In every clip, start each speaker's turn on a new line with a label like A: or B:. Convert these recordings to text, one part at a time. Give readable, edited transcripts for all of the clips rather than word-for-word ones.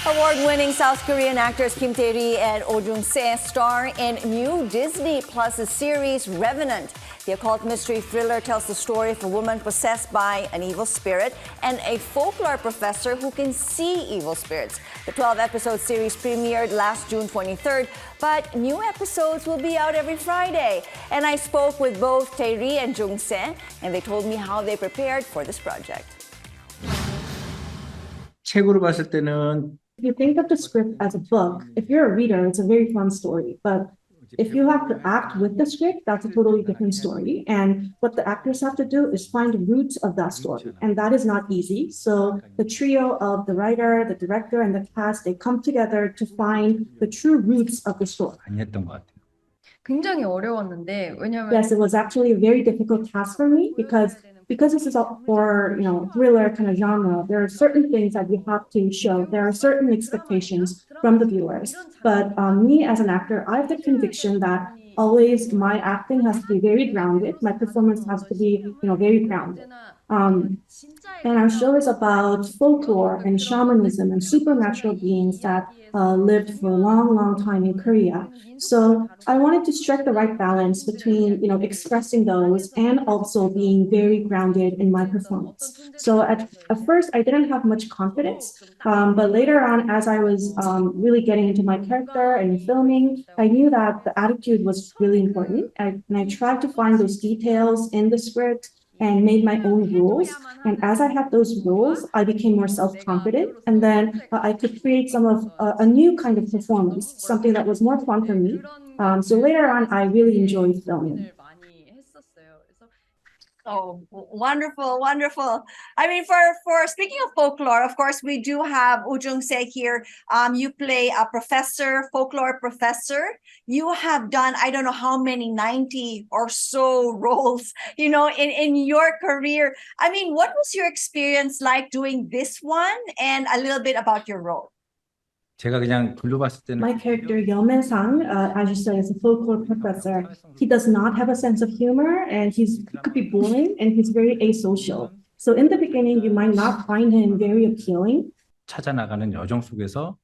A: Award-winning South Korean actors Kim Tae-Ri and Jung-Se star in new Disney Plus series Revenant. The occult mystery thriller tells the story of a woman possessed by an evil spirit and a folklore professor who can see evil spirits. The 12-episode series premiered last June 23rd, but new episodes will be out every Friday. And I spoke with both Tae-Ri and Jung-Se, and they told me how they prepared for this project.
B: 책으로 봤을 때는
C: If you think of the script as a book, if you're a reader, it's a very fun story. But if you have to act with the script, that's a totally different story. And what the actors have to do is find the roots of that story. And that is not easy. So the trio of the writer, the director, and the cast, they come together to find the true roots of the story.
B: 많이 했던 것 같아요.
D: 굉장히 어려웠는데 왜냐면
C: Yes, it was actually a very difficult task for me because this is for thriller kind of genre. There are certain things that you have to show. There are certain expectations from the viewers. But me as an actor, I have the conviction that always my acting has to be very grounded. My performance has to be very grounded. And our show is about folklore and shamanism and supernatural beings that lived for a long, long time in Korea. So I wanted to strike the right balance between, expressing those and also being very grounded in my performance. So at first, I didn't have much confidence, but later on, as I was really getting into my character and filming, I knew that the attitude was really important. And I tried to find those details in the script and made my own rules. And as I had those rules, I became more self-confident. And then I could create some of a new kind of performance, something that was more fun for me. So later on, I really enjoyed filming.
A: Oh, wonderful, wonderful. I mean, for speaking of folklore, of course, we do have Jung-Se here. You play a professor, folklore professor. You have done, I don't know how many, 90 or so roles, in your career. I mean, what was your experience like doing this one and a little bit about your role?
B: 제가 그냥 글로 봤을 때는
C: My character, Yeoman-sang, as you said, is a folklore professor. He does not have a sense of humor, and he could be boring, and he's very asocial. So in the beginning, you might not find him very appealing.
B: 찾아 나가는 여정 속에서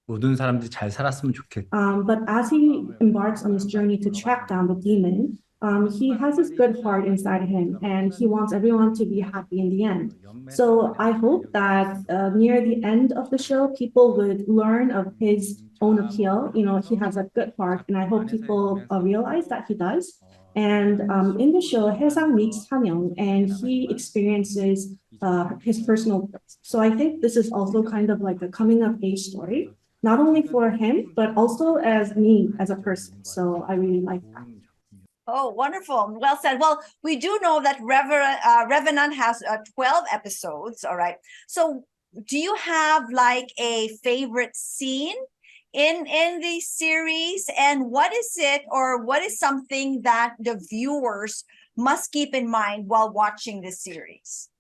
B: 모든 사람들이 잘 살았으면 좋겠다.
C: But as he embarks on his journey to track down the demon, he has this good heart inside him, and he wants everyone to be happy in the end. So I hope that near the end of the show, people would learn of his own appeal. He has a good heart, and I hope people realize that he does. And in the show, Hae-sang meets Han-young, and he experiences his personal growth. So I think this is also kind of like a coming-of-age story, not only for him, but also as me as a person. So I really like that.
A: Oh, wonderful. Well said. Well, we do know that Revenant has 12 episodes. All right. So do you have like a favorite scene in the series? And what is it, or what is something that the viewers must keep in mind while watching this series?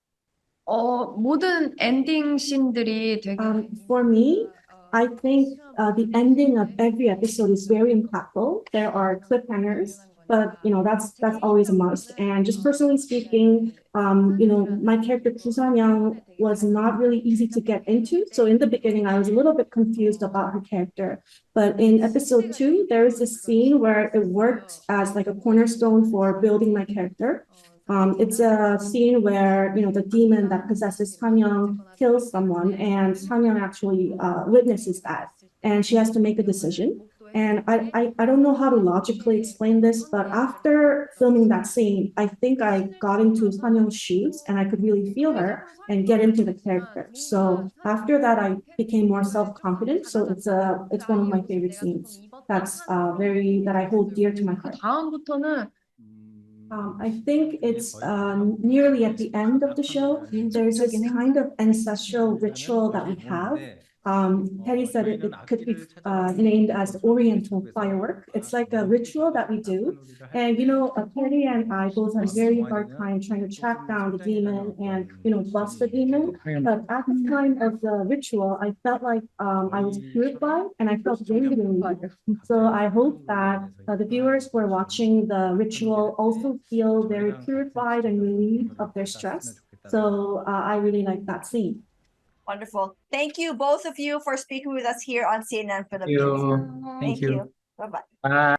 D: 모든 엔딩 씬들이 되게
C: For me, I think the ending of every episode is very impactful. There are cliffhangers, but that's always a must. And just personally speaking, my character Koo San-young was not really easy to get into. So in the beginning, I was a little bit confused about her character. But in episode 2, there is a scene where it worked as like a cornerstone for building my character. It's a scene where the demon that possesses Han-young kills someone, and Han-young actually witnesses that, and she has to make a decision. And I don't know how to logically explain this, but after filming that scene, I think I got into Han-young's shoes, and I could really feel her and get into the character. So after that, I became more self-confident. So it's one of my favorite scenes. That I hold dear to my heart.
D: 다음부터는
C: I think it's nearly at the end of the show. There's this kind of ancestral ritual that we have. Tae-Ri said it could be named as Oriental firework. It's like a ritual that we do. And, Tae-Ri and I both had a very hard time trying to track down the demon and, bust the demon. But at the time of the ritual, I felt like I was purified and I felt very relieved. So I hope that the viewers who are watching the ritual also feel very purified and relieved of their stress. So I really like that scene.
A: Wonderful. Thank you, both of you, for speaking with us here on CNN
B: Thank
A: Philippines.
B: you.
A: Thank you. Bye-bye.
B: Bye.